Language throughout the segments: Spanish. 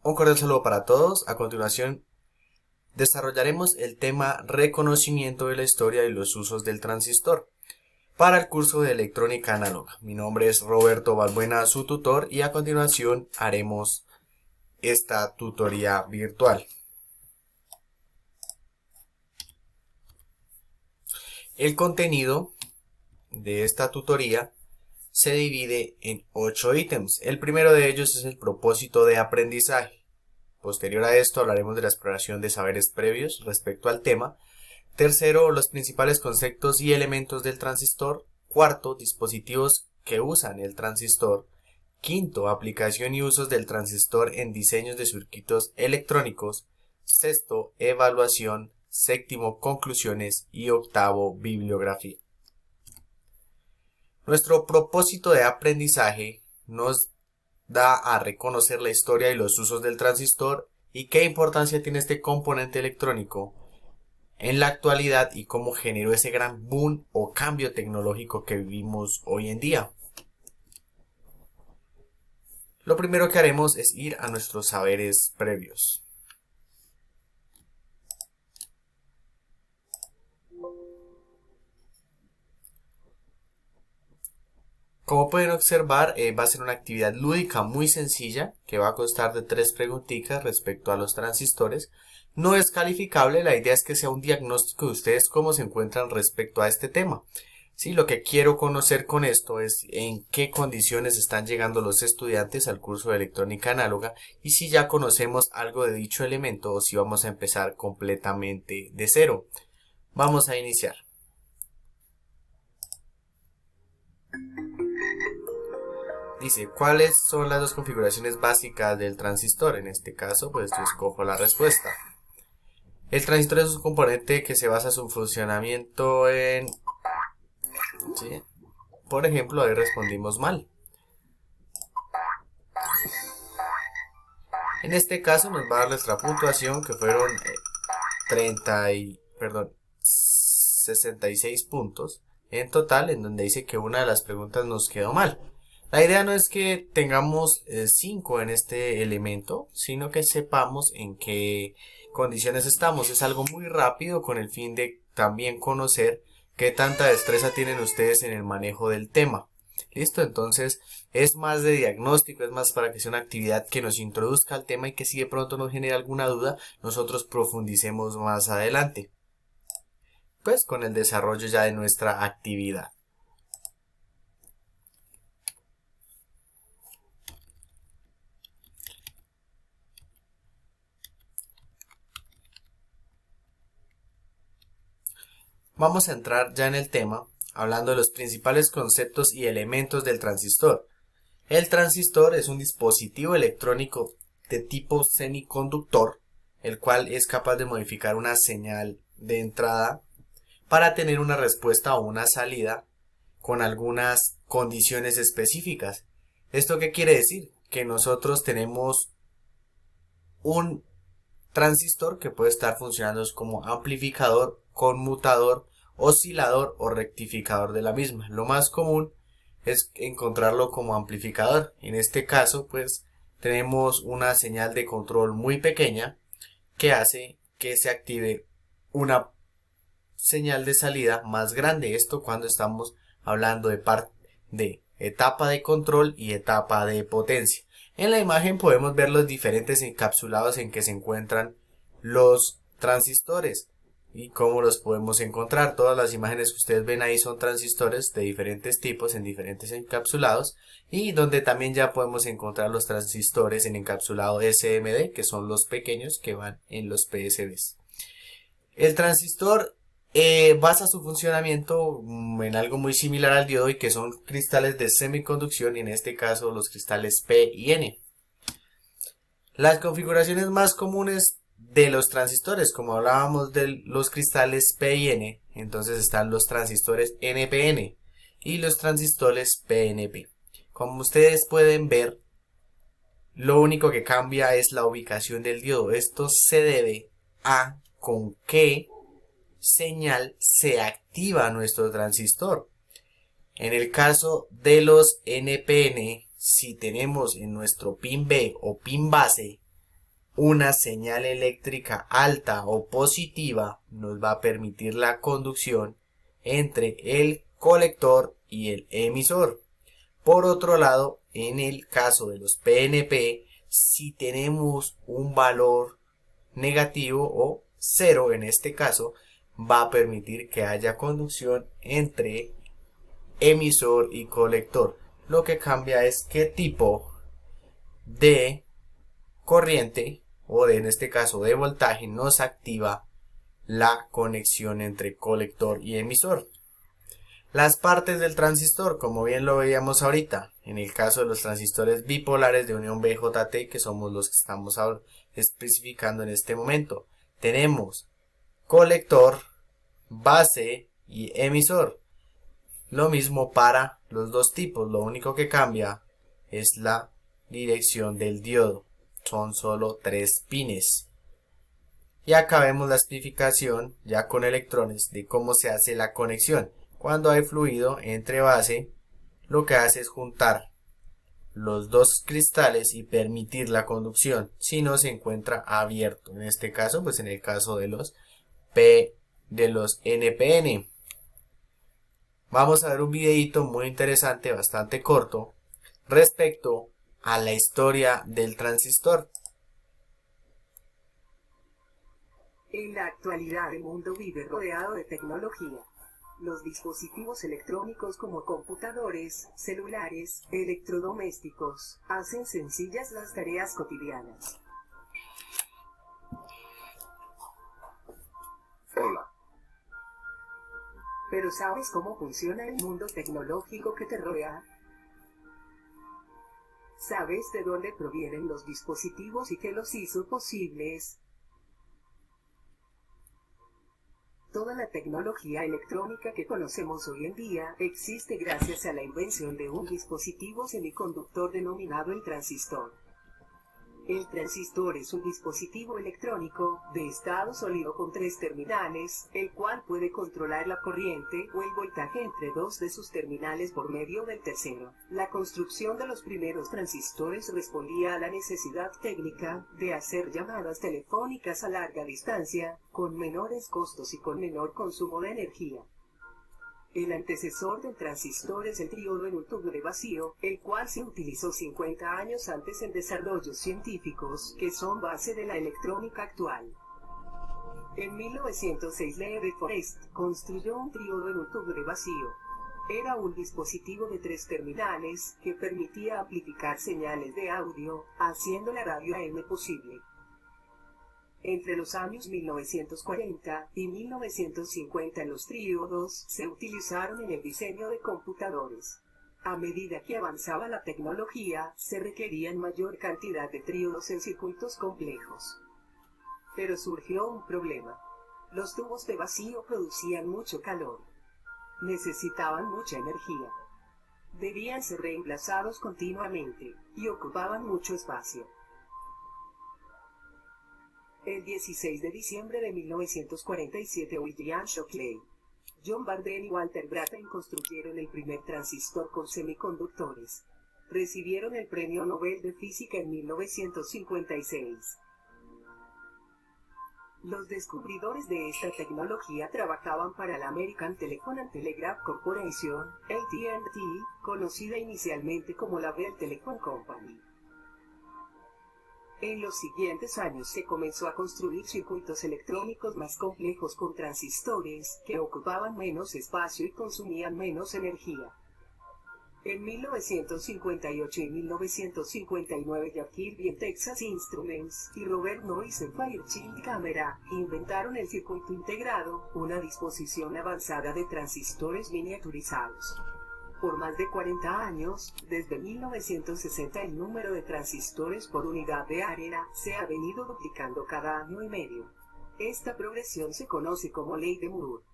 Un cordial saludo para todos. A continuación desarrollaremos el tema reconocimiento de la historia y los usos del transistor para el curso de electrónica análoga. Mi nombre es Roberto Balbuena, su tutor, y a continuación haremos esta tutoría virtual. El contenido de esta tutoría se divide en 8 ítems. El primero de ellos es el propósito de aprendizaje. Posterior a esto hablaremos de la exploración de saberes previos respecto al tema. Tercero, los principales conceptos y elementos del transistor. Cuarto, dispositivos que usan el transistor. Quinto, aplicación y usos del transistor en diseños de circuitos electrónicos. Sexto, evaluación. Séptimo, conclusiones. Y octavo, bibliografía. Nuestro propósito de aprendizaje nos da a reconocer la historia y los usos del transistor y qué importancia tiene este componente electrónico en la actualidad y cómo generó ese gran boom o cambio tecnológico que vivimos hoy en día. Lo primero que haremos es ir a nuestros saberes previos. Como pueden observar, va a ser una actividad lúdica muy sencilla que va a constar de 3 preguntitas respecto a los transistores. No es calificable, la idea es que sea un diagnóstico de ustedes cómo se encuentran respecto a este tema. Sí, lo que quiero conocer con esto es en qué condiciones están llegando los estudiantes al curso de electrónica análoga y si ya conocemos algo de dicho elemento o si vamos a empezar completamente de cero. Vamos a iniciar. Dice, ¿cuáles son las dos configuraciones básicas del transistor? En este caso, pues yo escojo la respuesta. El transistor es un componente que se basa su funcionamiento en... ¿sí? Por ejemplo, ahí respondimos mal. En este caso nos va a dar nuestra puntuación, que fueron 66 puntos en total, en donde dice que una de las preguntas nos quedó mal. La idea no es que tengamos 5 en este elemento, sino que sepamos en qué condiciones estamos. Es algo muy rápido con el fin de también conocer qué tanta destreza tienen ustedes en el manejo del tema. ¿Listo? Entonces es más de diagnóstico, es más para que sea una actividad que nos introduzca al tema y que si de pronto nos genera alguna duda, nosotros profundicemos más adelante. Pues con el desarrollo ya de nuestra actividad. Vamos a entrar ya en el tema, hablando de los principales conceptos y elementos del transistor. El transistor es un dispositivo electrónico de tipo semiconductor, el cual es capaz de modificar una señal de entrada para tener una respuesta o una salida con algunas condiciones específicas. ¿Esto qué quiere decir? Que nosotros tenemos un transistor que puede estar funcionando como amplificador, conmutador, oscilador o rectificador de la misma. Lo más común es encontrarlo como amplificador. En este caso, pues tenemos una señal de control muy pequeña que hace que se active una señal de salida más grande. Esto cuando estamos hablando de etapa de control y etapa de potencia. En la imagen podemos ver los diferentes encapsulados en que se encuentran los transistores y cómo los podemos encontrar. Todas las imágenes que ustedes ven ahí son transistores de diferentes tipos en diferentes encapsulados y donde también ya podemos encontrar los transistores en encapsulado SMD, que son los pequeños que van en los PSBs. El transistor basa su funcionamiento en algo muy similar al diodo y que son cristales de semiconducción y en este caso los cristales P y N. Las configuraciones más comunes de los transistores, como hablábamos de los cristales P y N, entonces están los transistores NPN y los transistores PNP. Como ustedes pueden ver, lo único que cambia es la ubicación del diodo. Esto se debe a con qué señal se activa nuestro transistor. En el caso de los NPN, si tenemos en nuestro pin B o pin base una señal eléctrica alta o positiva nos va a permitir la conducción entre el colector y el emisor. Por otro lado, en el caso de los PNP, si tenemos un valor negativo o cero en este caso, va a permitir que haya conducción entre emisor y colector. Lo que cambia es qué tipo de corriente o en este caso de voltaje nos activa la conexión entre colector y emisor. Las partes del transistor, como bien lo veíamos ahorita, en el caso de los transistores bipolares de unión BJT, que somos los que estamos especificando en este momento, tenemos colector, base y emisor. Lo mismo para los dos tipos, lo único que cambia es la dirección del diodo. Son solo 3 pines. Y acá vemos la especificación ya con electrones de cómo se hace la conexión. Cuando hay fluido entre base, lo que hace es juntar los dos cristales y permitir la conducción. Si no, se encuentra abierto. En este caso, pues en el caso de los NPN. Vamos a ver un videito muy interesante, bastante corto, respecto a la historia del transistor. En la actualidad el mundo vive rodeado de tecnología. Los dispositivos electrónicos como computadores, celulares, electrodomésticos, hacen sencillas las tareas cotidianas. Hola. ¿Pero sabes cómo funciona el mundo tecnológico que te rodea? ¿Sabes de dónde provienen los dispositivos y qué los hizo posibles? Toda la tecnología electrónica que conocemos hoy en día existe gracias a la invención de un dispositivo semiconductor denominado el transistor. El transistor es un dispositivo electrónico de estado sólido con 3 terminales, el cual puede controlar la corriente o el voltaje entre 2 de sus terminales por medio del tercero. La construcción de los primeros transistores respondía a la necesidad técnica de hacer llamadas telefónicas a larga distancia, con menores costos y con menor consumo de energía. El antecesor del transistor es el triodo en un tubo de vacío, el cual se utilizó 50 años antes en desarrollos científicos que son base de la electrónica actual. En 1906 Lee de Forest construyó un triodo en un tubo de vacío. Era un dispositivo de 3 terminales que permitía amplificar señales de audio, haciendo la radio AM posible. Entre los años 1940 y 1950 los triodos se utilizaron en el diseño de computadores. A medida que avanzaba la tecnología, se requerían mayor cantidad de triodos en circuitos complejos. Pero surgió un problema. Los tubos de vacío producían mucho calor. Necesitaban mucha energía. Debían ser reemplazados continuamente, y ocupaban mucho espacio. El 16 de diciembre de 1947 William Shockley, John Barden y Walter Brattain construyeron el primer transistor con semiconductores. Recibieron el Premio Nobel de Física en 1956. Los descubridores de esta tecnología trabajaban para la American Telephone and Telegraph Corporation, AT&T, conocida inicialmente como la Bell Telephone Company. En los siguientes años se comenzó a construir circuitos electrónicos más complejos con transistores que ocupaban menos espacio y consumían menos energía. En 1958 y 1959 Jack Kirby en Texas Instruments y Robert Noyce en Fairchild Camera inventaron el circuito integrado, una disposición avanzada de transistores miniaturizados. Por más de 40 años, desde 1960 el número de transistores por unidad de área se ha venido duplicando cada año y medio. Esta progresión se conoce como ley de Moore.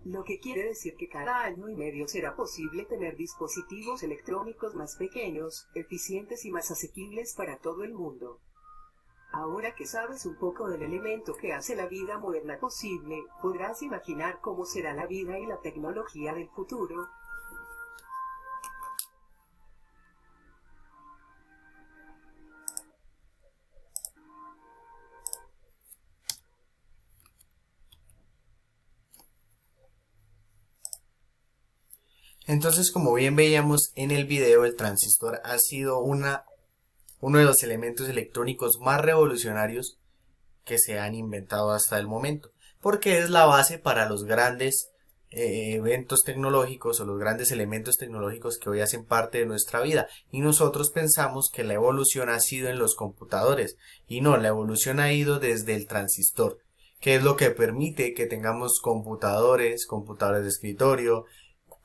Lo que quiere decir que cada año y medio será posible tener dispositivos electrónicos más pequeños, eficientes y más asequibles para todo el mundo. Ahora que sabes un poco del elemento que hace la vida moderna posible, podrás imaginar cómo será la vida y la tecnología del futuro. Entonces, como bien veíamos en el video, el transistor ha sido uno de los elementos electrónicos más revolucionarios que se han inventado hasta el momento, porque es la base para los grandes eventos tecnológicos o los grandes elementos tecnológicos que hoy hacen parte de nuestra vida, y nosotros pensamos que la evolución ha sido en los computadores, y no, la evolución ha ido desde el transistor, que es lo que permite que tengamos computadores de escritorio,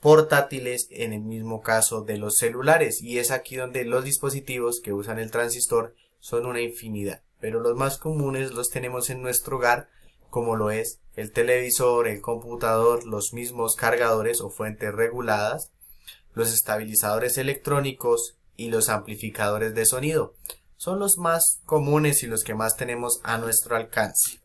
portátiles, en el mismo caso de los celulares, y es aquí donde los dispositivos que usan el transistor son una infinidad, pero los más comunes los tenemos en nuestro hogar, como lo es el televisor, el computador, los mismos cargadores o fuentes reguladas, los estabilizadores electrónicos y los amplificadores de sonido. Son los más comunes y los que más tenemos a nuestro alcance.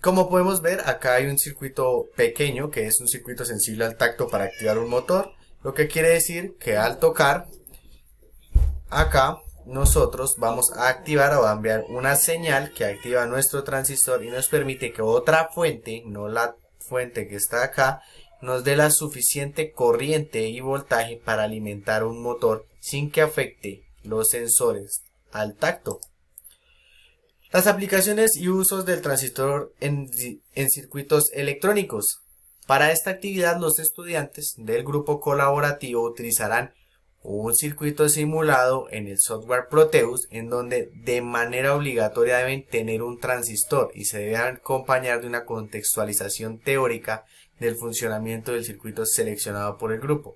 Como podemos ver, acá hay un circuito pequeño que es un circuito sensible al tacto para activar un motor, lo que quiere decir que al tocar acá nosotros vamos a activar o a enviar una señal que activa nuestro transistor y nos permite que otra fuente, no la fuente que está acá, nos dé la suficiente corriente y voltaje para alimentar un motor sin que afecte los sensores al tacto. Las aplicaciones y usos del transistor en circuitos electrónicos. Para esta actividad, los estudiantes del grupo colaborativo utilizarán un circuito simulado en el software Proteus, en donde de manera obligatoria deben tener un transistor y se debe acompañar de una contextualización teórica del funcionamiento del circuito seleccionado por el grupo.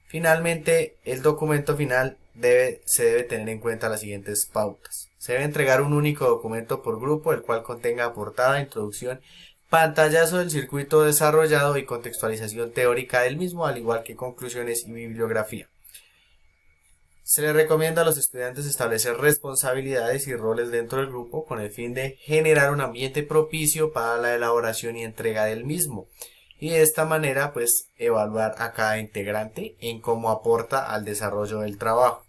Finalmente, el documento final se debe tener en cuenta las siguientes pautas. Se debe entregar un único documento por grupo, el cual contenga portada, introducción, pantallazo del circuito desarrollado y contextualización teórica del mismo, al igual que conclusiones y bibliografía. Se les recomienda a los estudiantes establecer responsabilidades y roles dentro del grupo con el fin de generar un ambiente propicio para la elaboración y entrega del mismo, y de esta manera pues evaluar a cada integrante en cómo aporta al desarrollo del trabajo.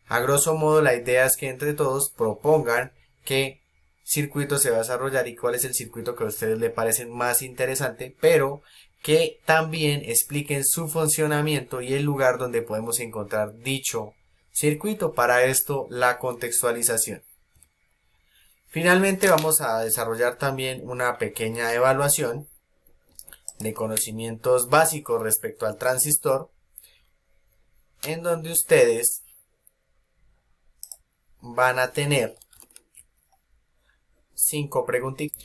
A grosso modo, la idea es que entre todos propongan qué circuito se va a desarrollar y cuál es el circuito que a ustedes les parece más interesante, pero que también expliquen su funcionamiento y el lugar donde podemos encontrar dicho circuito. Para esto, la contextualización. Finalmente, vamos a desarrollar también una pequeña evaluación de conocimientos básicos respecto al transistor, en donde ustedes van a tener 5 preguntitas.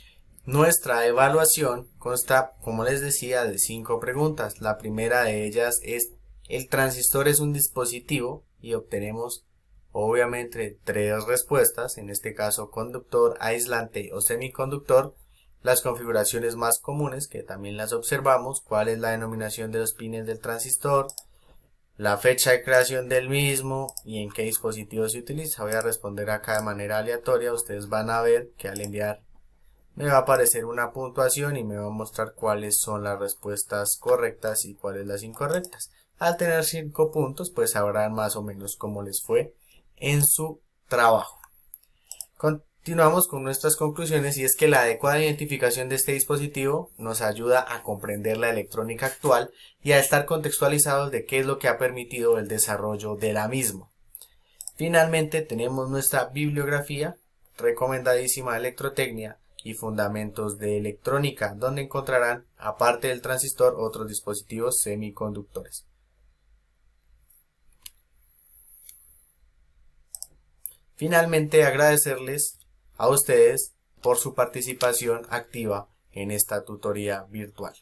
Nuestra evaluación consta, como les decía, de 5 preguntas. La primera de ellas es: ¿el transistor es un dispositivo? Y obtenemos obviamente 3 respuestas, en este caso conductor, aislante o semiconductor. Las configuraciones más comunes, que también las observamos: cuál es la denominación de los pines del transistor, la fecha de creación del mismo y en qué dispositivo se utiliza. Voy a responder acá de manera aleatoria. Ustedes van a ver que al enviar me va a aparecer una puntuación y me va a mostrar cuáles son las respuestas correctas y cuáles las incorrectas. Al tener 5 puntos, pues sabrán más o menos cómo les fue en su trabajo. Continuamos con nuestras conclusiones, y es que la adecuada identificación de este dispositivo nos ayuda a comprender la electrónica actual y a estar contextualizados de qué es lo que ha permitido el desarrollo de la misma. Finalmente tenemos nuestra bibliografía recomendadísima de electrotecnia y fundamentos de electrónica, donde encontrarán, aparte del transistor, otros dispositivos semiconductores. Finalmente, agradecerles a ustedes por su participación activa en esta tutoría virtual.